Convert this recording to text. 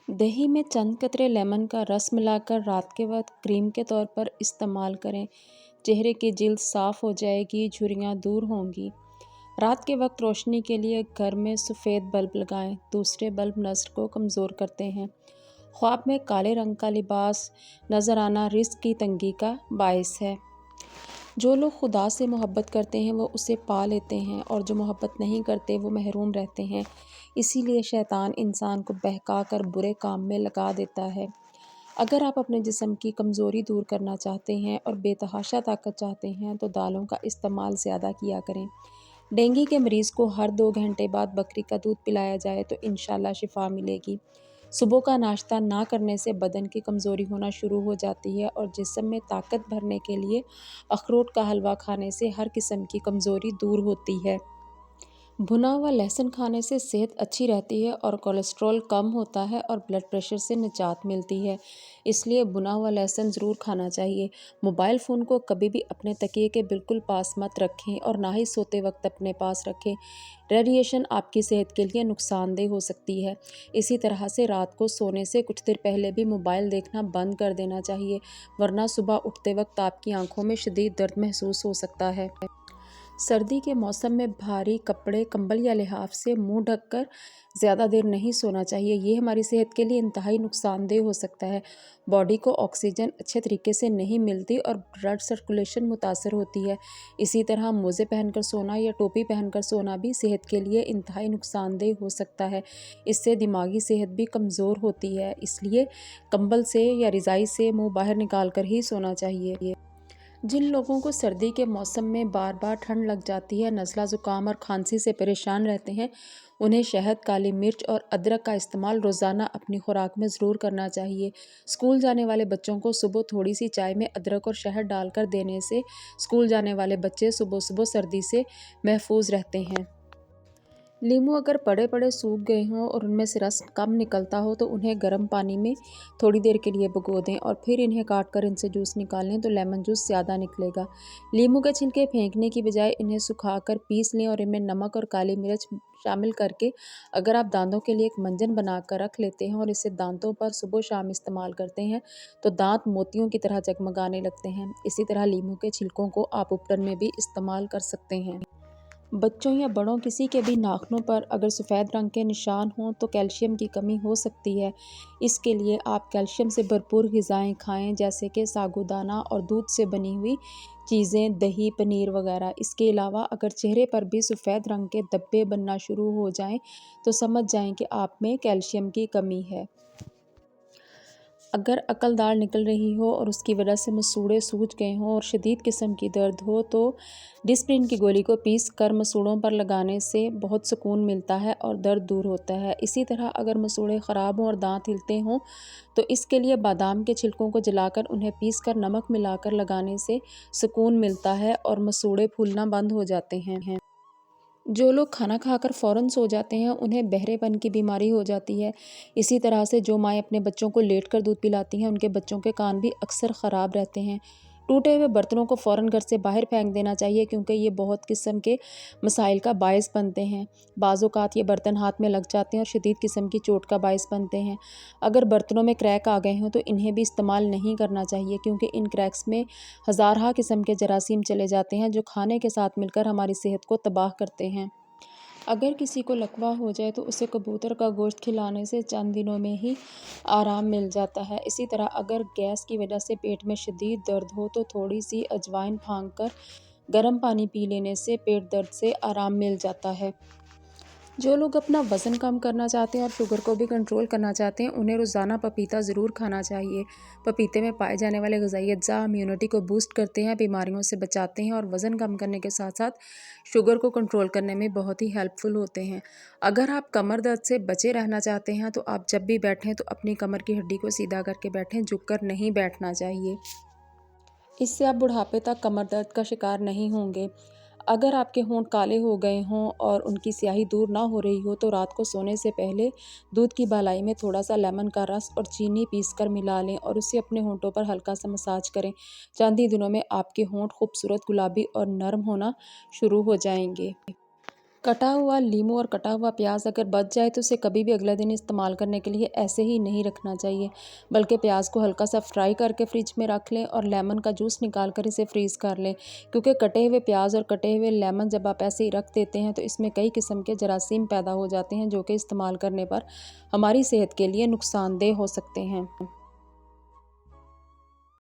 दही में चंद कतरे लेमन का रस मिलाकर रात के वक्त क्रीम के तौर पर इस्तेमाल करें। चेहरे की जिल्द साफ हो जाएगी, झुर्रियाँ दूर होंगी। रात के वक्त रोशनी के लिए घर में सफ़ेद बल्ब लगाएं। दूसरे बल्ब नज़र को कमज़ोर करते हैं। ख्वाब में काले रंग का लिबास नज़र आना रिस्क की तंगी का बायस है। जो लोग खुदा से मोहब्बत करते हैं वो उसे पा लेते हैं, और जो मोहब्बत नहीं करते वो महरूम रहते हैं। इसीलिए शैतान इंसान को बहका कर बुरे काम में लगा देता है। अगर आप अपने जिस्म की कमज़ोरी दूर करना चाहते हैं और बेतहाशा ताकत चाहते हैं तो दालों का इस्तेमाल ज़्यादा किया करें। डेंगू के मरीज़ को हर 2 घंटे बाद बकरी का दूध पिलाया जाए तो इंशाल्लाह शिफा मिलेगी। सुबह का नाश्ता ना करने से बदन की कमज़ोरी होना शुरू हो जाती है, और जिस्म में ताकत भरने के लिए अखरोट का हलवा खाने से हर किस्म की कमज़ोरी दूर होती है। भुना हुआ लहसुन खाने से सेहत अच्छी रहती है और कोलेस्ट्रॉल कम होता है और ब्लड प्रेशर से निजात मिलती है। इसलिए भुना हुआ लहसुन ज़रूर खाना चाहिए। मोबाइल फ़ोन को कभी भी अपने तकिए के बिल्कुल पास मत रखें, और ना ही सोते वक्त अपने पास रखें। रेडिएशन आपकी सेहत के लिए नुकसानदेह हो सकती है। इसी तरह से रात को सोने से कुछ देर पहले भी मोबाइल देखना बंद कर देना चाहिए, वरना सुबह उठते वक्त आपकी आंखों में शदीद दर्द महसूस हो सकता है। सर्दी के मौसम में भारी कपड़े, कंबल या लिहाफ से मुंह ढककर ज़्यादा देर नहीं सोना चाहिए। ये हमारी सेहत के लिए इंतहाई नुकसानदेह हो सकता है। बॉडी को ऑक्सीजन अच्छे तरीके से नहीं मिलती और ब्लड सर्कुलेशन मुतासर होती है। इसी तरह मोज़े पहनकर सोना या टोपी पहनकर सोना भी सेहत के लिए इंतहाई नुकसानदेह हो सकता है। इससे दिमागी सेहत भी कमज़ोर होती है। इसलिए कंबल से या रज़ाई से मुँह बाहर निकाल कर ही सोना चाहिए। जिन लोगों को सर्दी के मौसम में बार बार ठंड लग जाती है, नज़ला ज़ुकाम और खांसी से परेशान रहते हैं, उन्हें शहद, काली मिर्च और अदरक का इस्तेमाल रोज़ाना अपनी खुराक में ज़रूर करना चाहिए। स्कूल जाने वाले बच्चों को सुबह थोड़ी सी चाय में अदरक और शहद डालकर देने से स्कूल जाने वाले बच्चे सुबह सुबह सर्दी से महफूज रहते हैं। नींबू अगर पड़े पड़े सूख गए हों और उनमें से रस कम निकलता हो तो उन्हें गर्म पानी में थोड़ी देर के लिए भिगो दें, और फिर इन्हें काट कर इनसे जूस निकाल लें तो लेमन जूस ज़्यादा निकलेगा। नींबू के छिलके फेंकने की बजाय इन्हें सुखाकर पीस लें और इनमें नमक और काली मिर्च शामिल करके अगर आप दांतों के लिए एक मंजन बनाकर रख लेते हैं और इसे दांतों पर सुबह शाम इस्तेमाल करते हैं तो दांत मोतियों की तरह जगमगाने लगते हैं। इसी तरह नींबू के छिलकों को आप उपटन में भी इस्तेमाल कर सकते हैं। बच्चों या बड़ों किसी के भी नाखूनों पर अगर सफ़ेद रंग के निशान हों तो कैल्शियम की कमी हो सकती है। इसके लिए आप कैल्शियम से भरपूर ग़िज़ाएँ खाएं, जैसे कि साबूदाना और दूध से बनी हुई चीज़ें, दही, पनीर वगैरह। इसके अलावा अगर चेहरे पर भी सफ़ेद रंग के धब्बे बनना शुरू हो जाएं तो समझ जाएं कि आप में कैल्शियम की कमी है। अगर अकल दाढ़ निकल रही हो और उसकी वजह से मसूड़े सूज गए हों और शदीद किस्म की दर्द हो तो डिस्प्रिन की गोली को पीस कर मसूड़ों पर लगाने से बहुत सुकून मिलता है और दर्द दूर होता है। इसी तरह अगर मसूड़े ख़राब हों और दांत हिलते हों तो इसके लिए बादाम के छिलकों को जलाकर उन्हें पीस कर नमक मिलाकर लगाने से सुकून मिलता है और मसूड़े फूलना बंद हो जाते हैं। जो लोग खाना खाकर फ़ौरन सो जाते हैं उन्हें बहरेपन की बीमारी हो जाती है। इसी तरह से जो माएँ अपने बच्चों को लेट कर दूध पिलाती हैं उनके बच्चों के कान भी अक्सर ख़राब रहते हैं। टूटे हुए बर्तनों को फ़ौरन घर से बाहर फेंक देना चाहिए, क्योंकि ये बहुत किस्म के मसाइल का बायस बनते हैं। बाज़ औक़ात ये बर्तन हाथ में लग जाते हैं और शदीद किस्म की चोट का बायस बनते हैं। अगर बर्तनों में क्रैक आ गए हों तो इन्हें भी इस्तेमाल नहीं करना चाहिए, क्योंकि इन क्रैक्स में हज़ारहा किस्म के जरासीम चले जाते हैं जो खाने के साथ मिलकर हमारी सेहत को तबाह करते हैं। अगर किसी को लकवा हो जाए तो उसे कबूतर का गोश्त खिलाने से चंद दिनों में ही आराम मिल जाता है। इसी तरह अगर गैस की वजह से पेट में शदीद दर्द हो तो थोड़ी सी अजवाइन फाँक कर गर्म पानी पी लेने से पेट दर्द से आराम मिल जाता है। जो लोग अपना वज़न कम करना चाहते हैं और शुगर को भी कंट्रोल करना चाहते हैं उन्हें रोज़ाना पपीता ज़रूर खाना चाहिए। पपीते में पाए जाने वाले ग़िज़ाई अज्जा इम्यूनिटी को बूस्ट करते हैं, बीमारियों से बचाते हैं और वज़न कम करने के साथ साथ शुगर को कंट्रोल करने में बहुत ही हेल्पफुल होते हैं। अगर आप कमर दर्द से बचे रहना चाहते हैं तो आप जब भी बैठें तो अपनी कमर की हड्डी को सीधा करके बैठें, झुक कर नहीं बैठना चाहिए। इससे आप बुढ़ापे तक कमर दर्द का शिकार नहीं होंगे। अगर आपके होंठ काले हो गए हों और उनकी स्याही दूर ना हो रही हो तो रात को सोने से पहले दूध की बालाई में थोड़ा सा लेमन का रस और चीनी पीसकर मिला लें और उसे अपने होंठों पर हल्का सा मसाज करें। चंद ही दिनों में आपके होंठ खूबसूरत गुलाबी और नरम होना शुरू हो जाएंगे। कटा हुआ नींबू और कटा हुआ प्याज अगर बच जाए तो उसे कभी भी अगले दिन इस्तेमाल करने के लिए ऐसे ही नहीं रखना चाहिए, बल्कि प्याज को हल्का सा फ्राई करके फ्रिज में रख लें और लेमन का जूस निकाल कर इसे फ्रीज़ कर लें। क्योंकि कटे हुए प्याज और कटे हुए लेमन जब आप ऐसे ही रख देते हैं तो इसमें कई किस्म के जरासीम पैदा हो जाते हैं, जो कि इस्तेमाल करने पर हमारी सेहत के लिए नुकसानदेह हो सकते हैं।